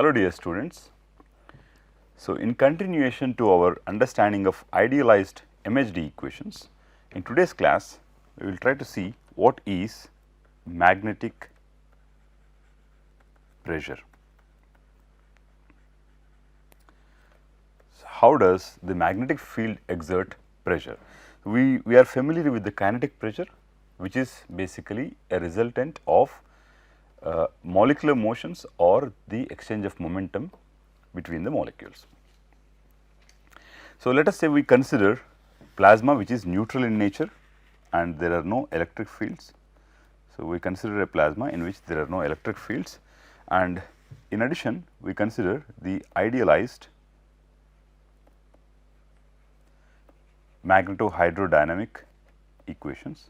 Hello dear students. So, in continuation to our understanding of idealized MHD equations, in today's class we will try to see what is magnetic pressure. So, how does the magnetic field exert pressure? We are familiar with the kinetic pressure, which is basically a resultant of molecular motions or the exchange of momentum between the molecules. So, let us say we consider plasma which is neutral in nature and there are no electric fields. So, we consider a plasma in which there are no electric fields, and in addition we consider the idealized magnetohydradinamic equations,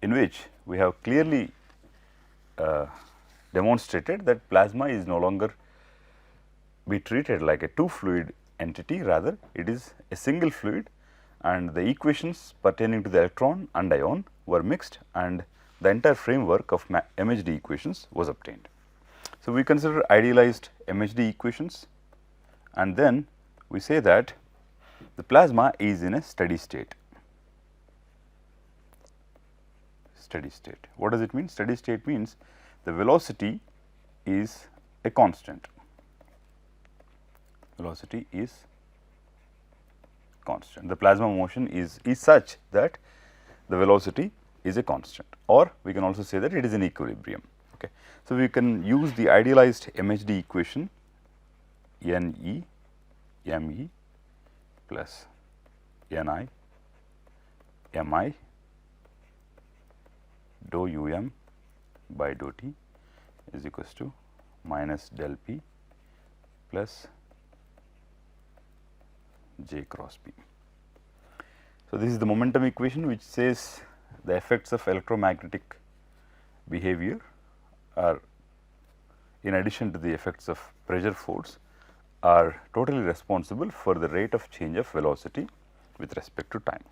in which we have clearly demonstrated that plasma is no longer be treated like a two fluid entity, rather it is a single fluid, and the equations pertaining to the electron and ion were mixed and the entire framework of MHD equations was obtained. So, we consider idealized MHD equations, and then we say that the plasma is in a steady state. Steady state. What does it mean? Steady state means the velocity is a constant. Velocity is constant. The plasma motion is such that the velocity is a constant, or we can also say that it is in equilibrium. Okay. So, we can use the idealized MHD equation Ne Me plus Ni Mi dou um by dou t is equals to minus del p plus j cross p. So, this is the momentum equation which says the effects of electromagnetic behavior are, in addition to the effects of pressure force, are totally responsible for the rate of change of velocity with respect to time.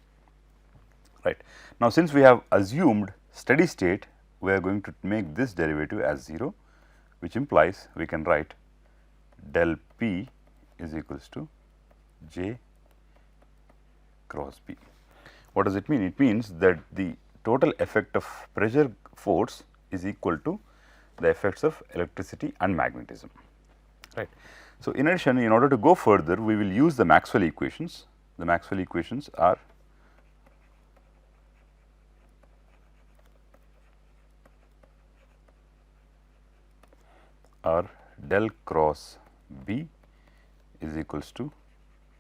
Right. Now, since we have assumed steady state, we are going to make this derivative as 0, which implies we can write del p is equals to j cross p. What does it mean? It means that the total effect of pressure force is equal to the effects of electricity and magnetism. Right. So, in addition, in order to go further, we will use the Maxwell equations. The Maxwell equations are del cross B is equals to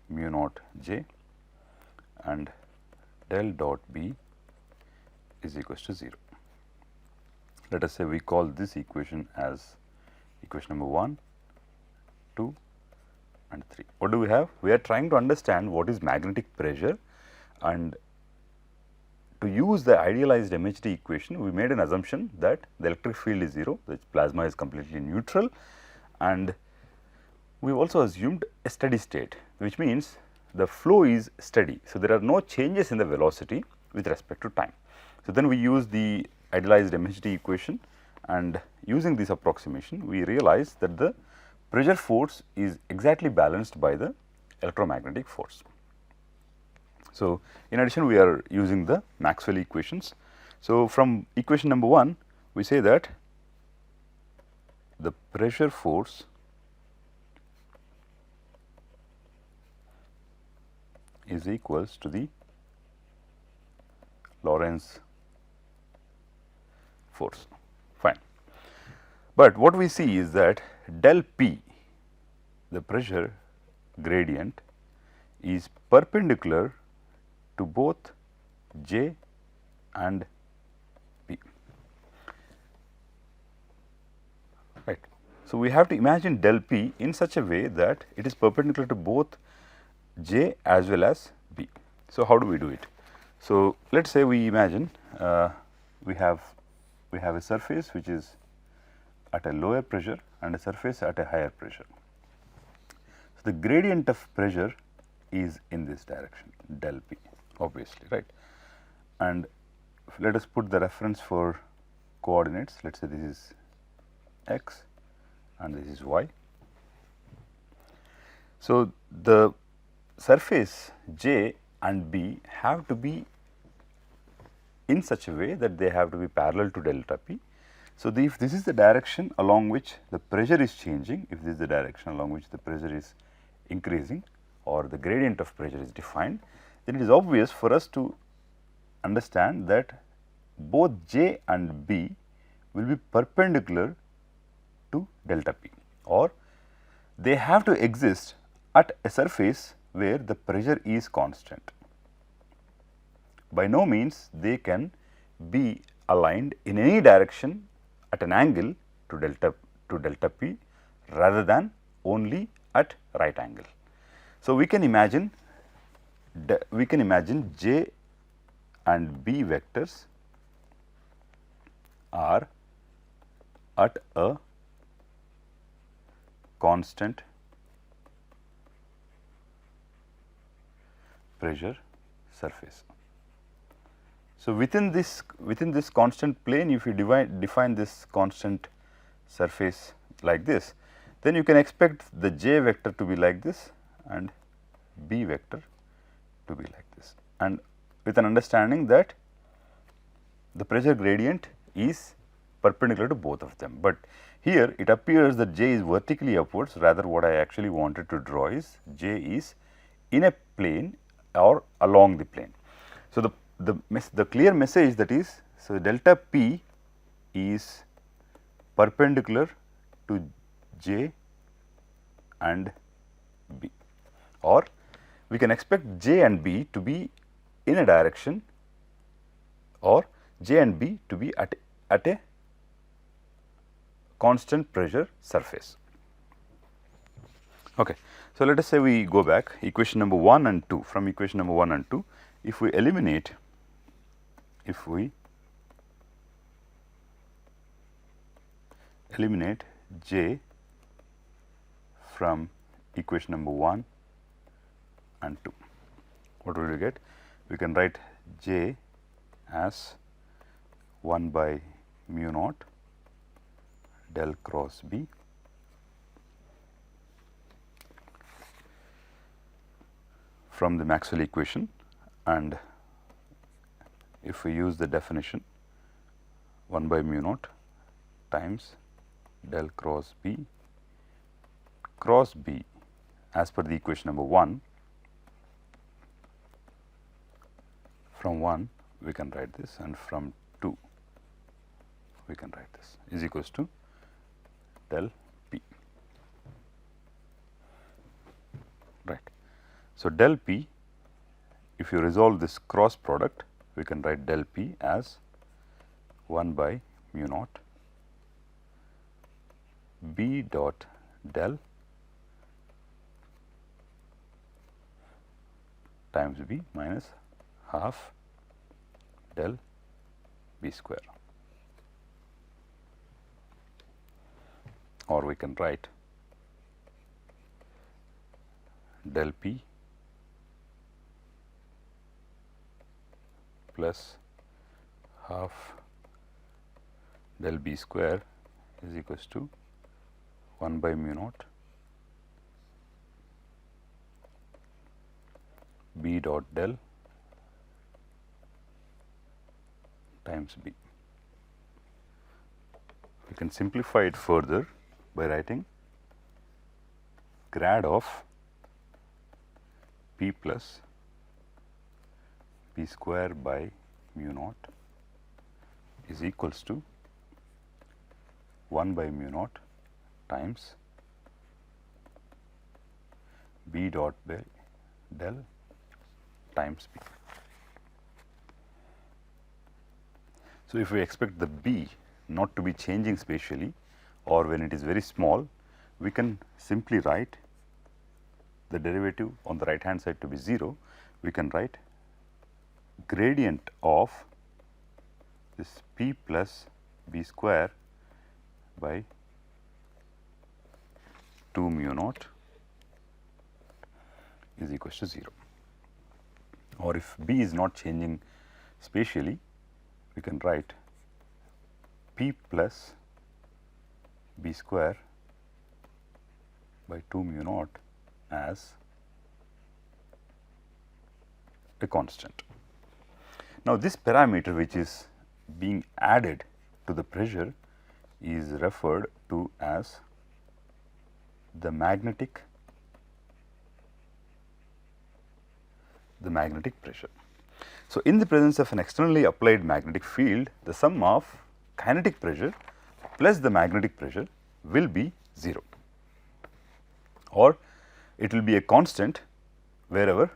mu naught J and del dot B is equals to 0. Let us say we call this equation as equation number 1, 2 and 3. What do we have? We are trying to understand what is magnetic pressure, and to use the idealized MHD equation, we made an assumption that the electric field is 0, the plasma is completely neutral, and we also assumed a steady state, which means the flow is steady. So, there are no changes in the velocity with respect to time. So, then we use the idealized MHD equation, and using this approximation we realize that the pressure force is exactly balanced by the electromagnetic force. So, in addition we are using the Maxwell equations. So, from equation number 1 we say that the pressure force is equals to the Lorentz force. Fine. But what we see is that del P, the pressure gradient, is perpendicular to both J and P. Right. So, we have to imagine del P in such a way that it is perpendicular to both J as well as B. So, how do we do it? So, let us say we imagine we have a surface which is at a lower pressure and a surface at a higher pressure. So, the gradient of pressure is in this direction, del P, obviously, right. And let us put the reference for coordinates. Let us say this is x and this is y. So, the surface J and B have to be in such a way that they have to be parallel to delta P. So, if this is the direction along which the pressure is changing, if this is the direction along which the pressure is increasing or the gradient of pressure is defined, then it is obvious for us to understand that both J and B will be perpendicular to delta P, or they have to exist at a surface where the pressure is constant. By no means they can be aligned in any direction at an angle to delta P rather than only at right angle. So, we can imagine J and B vectors are at a constant pressure surface. So, within this constant plane, if you define this constant surface like this, then you can expect the J vector to be like this and B vector to be like this, and with an understanding that the pressure gradient is perpendicular to both of them. But here it appears that J is vertically upwards, rather what I actually wanted to draw is J is in a plane or along the plane. So, the clear message that is, so delta P is perpendicular to J and B, or we can expect J and B to be in a direction, or J and B to be at a constant pressure surface. Okay. So, let us say we go back equation number 1 and 2. From equation number 1 and 2, if we eliminate J from equation number 1 and 2, what will we get? We can write J as 1 by mu naught del cross B from the Maxwell equation, and if we use the definition 1 by mu naught times del cross B as per the equation number 1, from 1 we can write this, and from 2 we can write this, is equals to del P, right. So, del P, if you resolve this cross product, we can write del P as 1 by mu naught B dot del times B minus half del B square, or we can write del P plus half del B square is equals to 1 by mu naught B dot del times B. We can simplify it further by writing grad of P plus B square by mu naught is equals to 1 by mu naught times B dot by del times B. So, if we expect the B not to be changing spatially, or when it is very small, we can simply write the derivative on the right hand side to be 0. We can write gradient of this P plus B square by 2 mu naught is equals to 0. Or if B is not changing spatially, we can write P plus B square by 2 mu naught as a constant. Now, this parameter which is being added to the pressure is referred to as the magnetic pressure. So, in the presence of an externally applied magnetic field, the sum of kinetic pressure plus the magnetic pressure will be 0, or it will be a constant wherever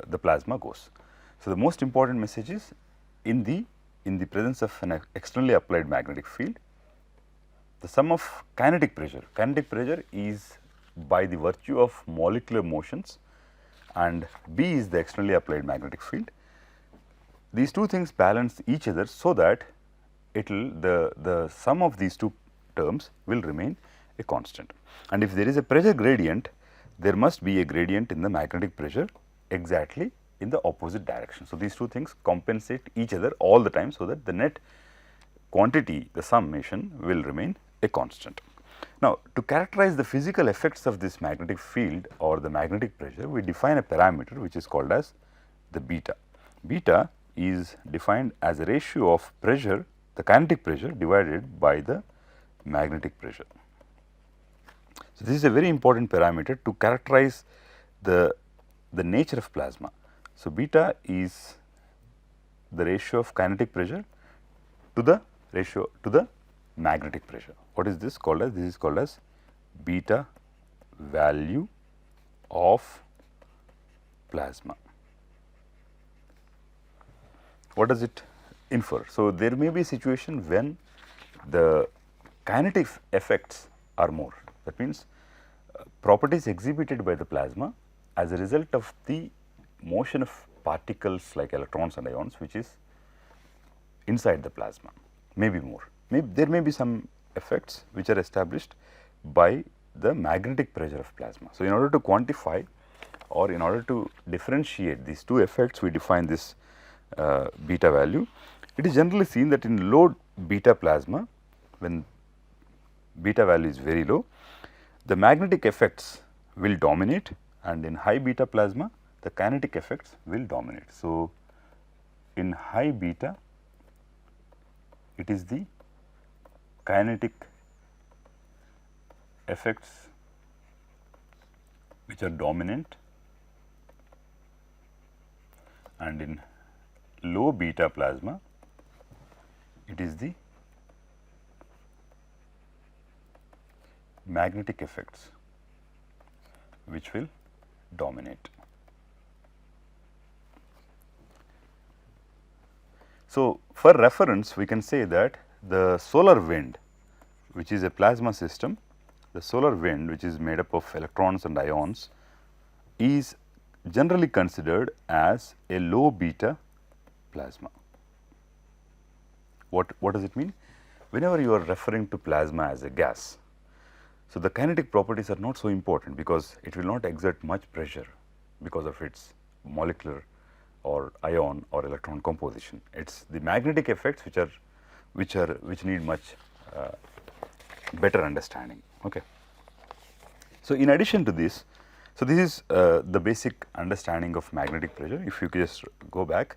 the plasma goes. So, the most important message is in the presence of an externally applied magnetic field, the sum of kinetic pressure is by the virtue of molecular motions, and B is the externally applied magnetic field. These two things balance each other, so that it will the sum of these two terms will remain a constant. And if there is a pressure gradient, there must be a gradient in the magnetic pressure exactly in the opposite direction. So, these two things compensate each other all the time, so that the net quantity, the summation, will remain a constant. Now, to characterize the physical effects of this magnetic field or the magnetic pressure, we define a parameter which is called as the beta. Beta is defined as a ratio of pressure, the kinetic pressure, divided by the magnetic pressure. So, this is a very important parameter to characterize the nature of plasma. So, beta is the ratio of kinetic pressure to the magnetic pressure. What is this called as? This is called as beta value of plasma. What does it infer? So, there may be a situation when the kinetic effects are more. That means, properties exhibited by the plasma as a result of the motion of particles like electrons and ions, which is inside the plasma, may be more. There may be some effects which are established by the magnetic pressure of plasma. So, in order to quantify or in order to differentiate these two effects, we define this beta value. It is generally seen that in low beta plasma, when beta value is very low, the magnetic effects will dominate, and in high beta plasma, the kinetic effects will dominate. So, in high beta, it is the kinetic effects which are dominant, and in low beta plasma, it is the magnetic effects which will dominate. So, for reference, we can say that the solar wind, which is a plasma system, the solar wind, which is made up of electrons and ions, is generally considered as a low beta plasma. What does it mean? Whenever you are referring to plasma as a gas, so the kinetic properties are not so important, because it will not exert much pressure because of its molecular or ion or electron composition. It is the magnetic effects which need much better understanding. Okay. So, in addition to this, so this is the basic understanding of magnetic pressure. If you just go back,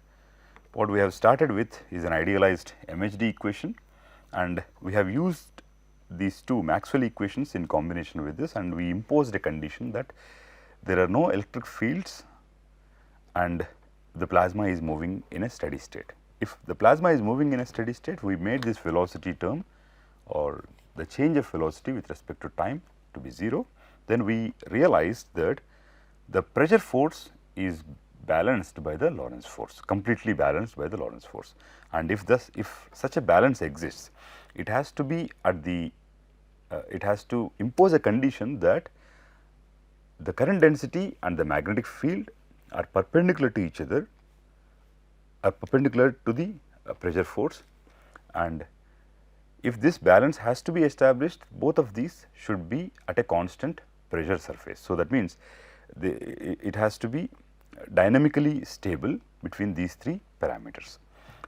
what we have started with is an idealized MHD equation, and we have used these two Maxwell equations in combination with this, and we imposed a condition that there are no electric fields and the plasma is moving in a steady state. If the plasma is moving in a steady state, we made this velocity term or the change of velocity with respect to time to be 0. Then we realized that the pressure force is balanced by the Lorentz force, completely balanced by the Lorentz force. And if such a balance exists, it has to be at the it has to impose a condition that the current density and the magnetic field are perpendicular to each other, are perpendicular to the pressure force, and if this balance has to be established, both of these should be at a constant pressure surface. So, that means it has to be dynamically stable between these three parameters.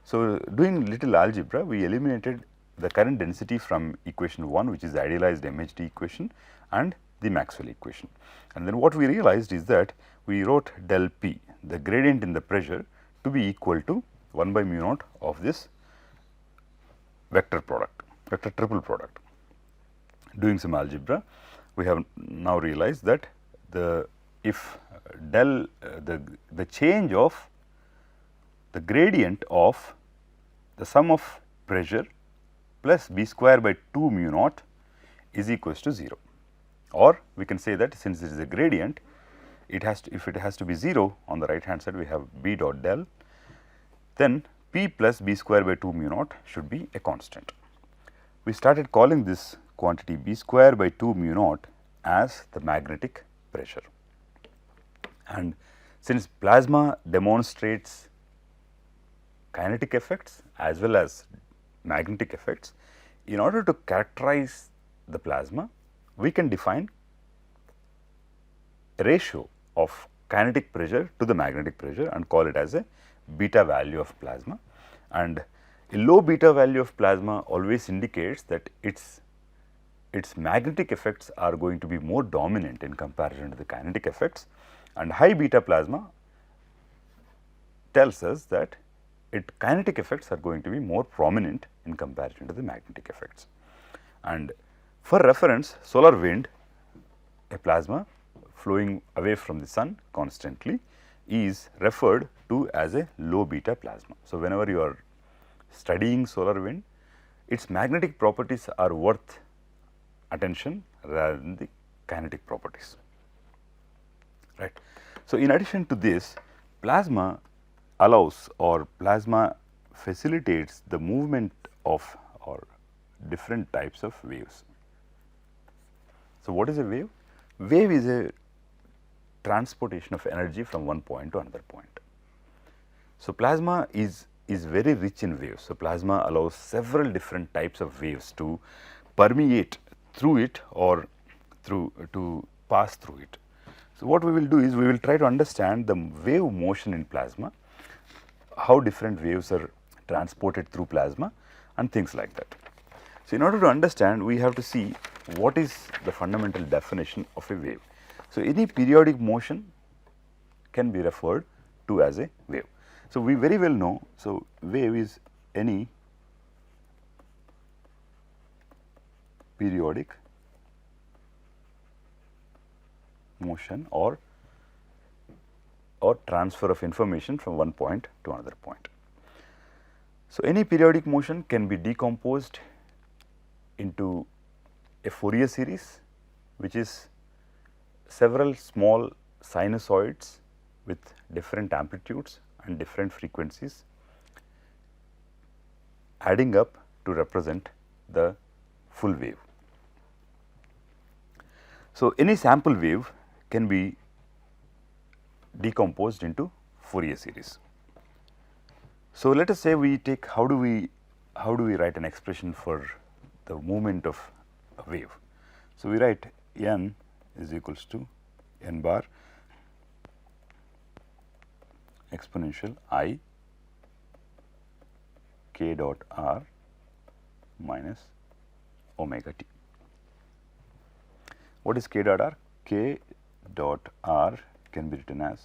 So, doing little algebra, we eliminated the current density from equation 1, which is the idealized MHD equation, and the Maxwell equation. And then what we realized is that we wrote del P, the gradient in the pressure, to be equal to 1 by mu naught of this vector product, vector triple product. Doing some algebra, we have now realized that if del the change of the gradient of the sum of pressure plus b square by 2 mu naught is equals to 0, or we can say that since it is a gradient, it has to, if it has to be 0 on the right hand side, we have b dot del, then p plus b square by 2 mu naught should be a constant. We started calling this quantity b square by 2 mu naught as the magnetic pressure. And since plasma demonstrates kinetic effects as well as magnetic effects, in order to characterize the plasma, we can define a ratio of kinetic pressure to the magnetic pressure and call it as a beta value of plasma. And a low beta value of plasma always indicates that its magnetic effects are going to be more dominant in comparison to the kinetic effects, and high beta plasma tells us that its kinetic effects are going to be more prominent in comparison to the magnetic effects. And for reference, solar wind, a plasma flowing away from the sun constantly, is referred to as a low beta plasma. So, whenever you are studying solar wind, its magnetic properties are worth attention rather than the kinetic properties, right. So, in addition to this, plasma allows or plasma facilitates the movement of or different types of waves. So, what is a wave? Wave is a transportation of energy from one point to another point. So, plasma is very rich in waves. So, plasma allows several different types of waves to permeate through it or to pass through it. So, what we will do is we will try to understand the wave motion in plasma, how different waves are transported through plasma and things like that. So, in order to understand, we have to see what is the fundamental definition of a wave. So, any periodic motion can be referred to as a wave. So, we very well know, so wave is any periodic motion or transfer of information from one point to another point. So, any periodic motion can be decomposed into a Fourier series, which is several small sinusoids with different amplitudes and different frequencies adding up to represent the full wave. So, any sample wave can be decomposed into Fourier series. So, let us say we take how do we write an expression for the movement of a wave. So, we write n is equals to n bar exponential I k dot r minus omega t. What is k dot r? K dot r can be written as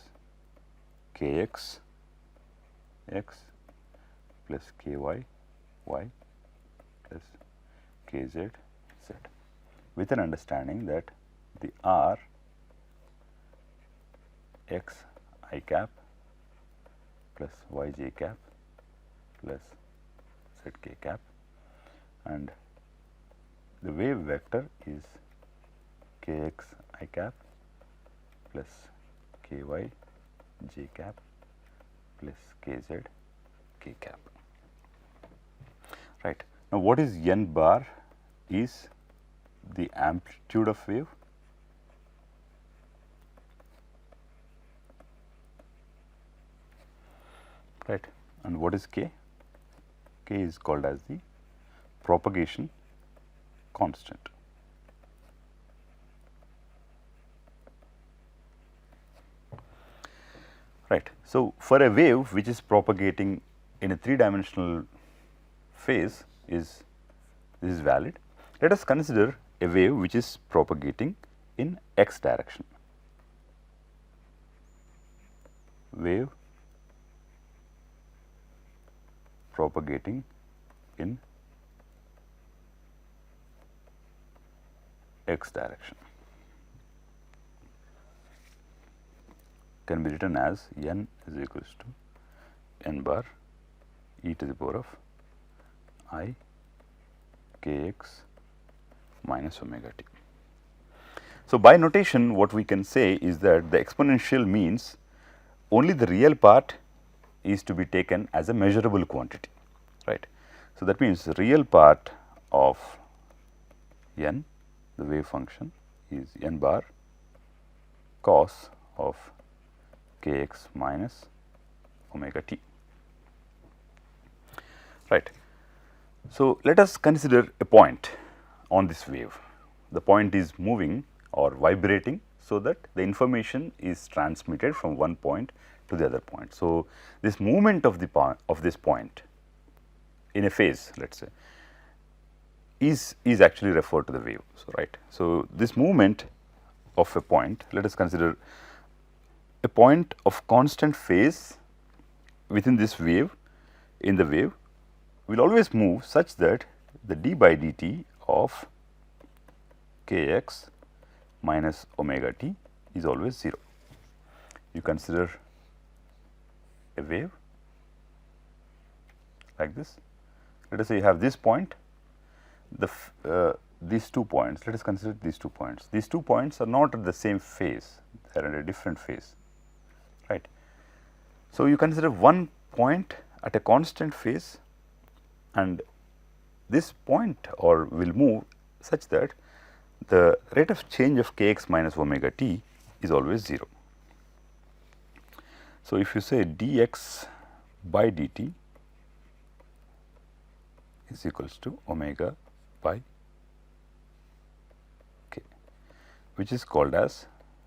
kx x plus ky y plus kz z, with an understanding that the r x I cap plus yj cap plus zk cap, and the wave vector is kx I cap plus ky j cap plus kz k cap. Right. Now, what is n bar? Is the amplitude of wave, right, and what is k? K is called as the propagation constant. Right. So, for a wave which is propagating in a three-dimensional phase, this is valid. Let us consider a wave which is propagating in x direction. Wave propagating in x direction can be written as n is equals to n bar e to the power of I kx minus omega t. So, by notation what we can say is that the exponential means only the real part is to be taken as a measurable quantity, right. So, that means the real part of n, the wave function, is n bar cos of kx minus omega t, right. So, let us consider a point on this wave. The point is moving or vibrating, so that the information is transmitted from one point to the other point. So, this movement of this point in a phase, let us say, is actually referred to the wave. So, right. So, this movement of a point, let us consider a point of constant phase within this wave, in the wave will always move such that the d by dt of kx minus omega t is always 0. You consider a wave like this. Let us say you have this point, these 2 points, let us consider these 2 points. These 2 points are not at the same phase, they are at a different phase, right. So, you consider one point at a constant phase, and this point or will move such that the rate of change of kx minus omega t is always 0. So, if you say dx by dt is equals to omega by k, which is called as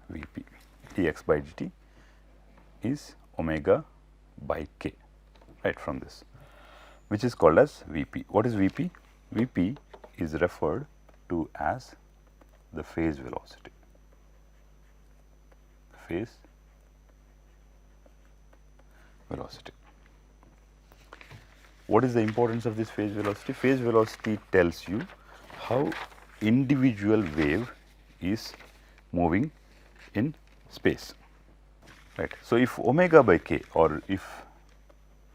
Vp. dx by dt is omega by k, right, from this, which is called as Vp. What is Vp? Vp is referred to as the phase velocity. Phase velocity. What is the importance of this phase velocity? Phase velocity tells you how individual wave is moving in space, right. So, if omega by k, or if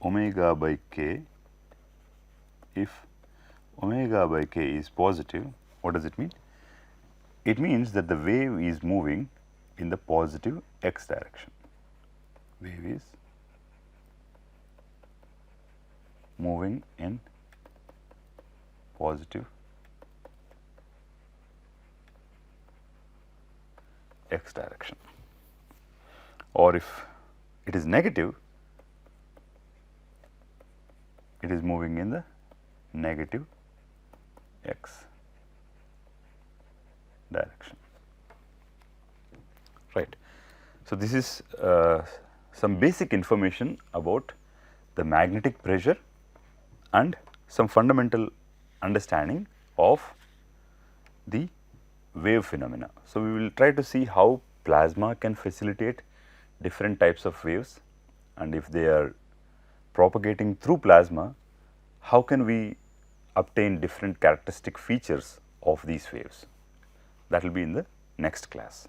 omega by k is positive, what does it mean? It means that the wave is moving in the positive x direction. Wave is moving in positive x direction, or if it is negative, it is moving in the negative x direction, right. So, this is some basic information about the magnetic pressure and some fundamental understanding of the wave phenomena. So, we will try to see how plasma can facilitate different types of waves, and if they are propagating through plasma, how can we obtain different characteristic features of these waves. That will be in the next class.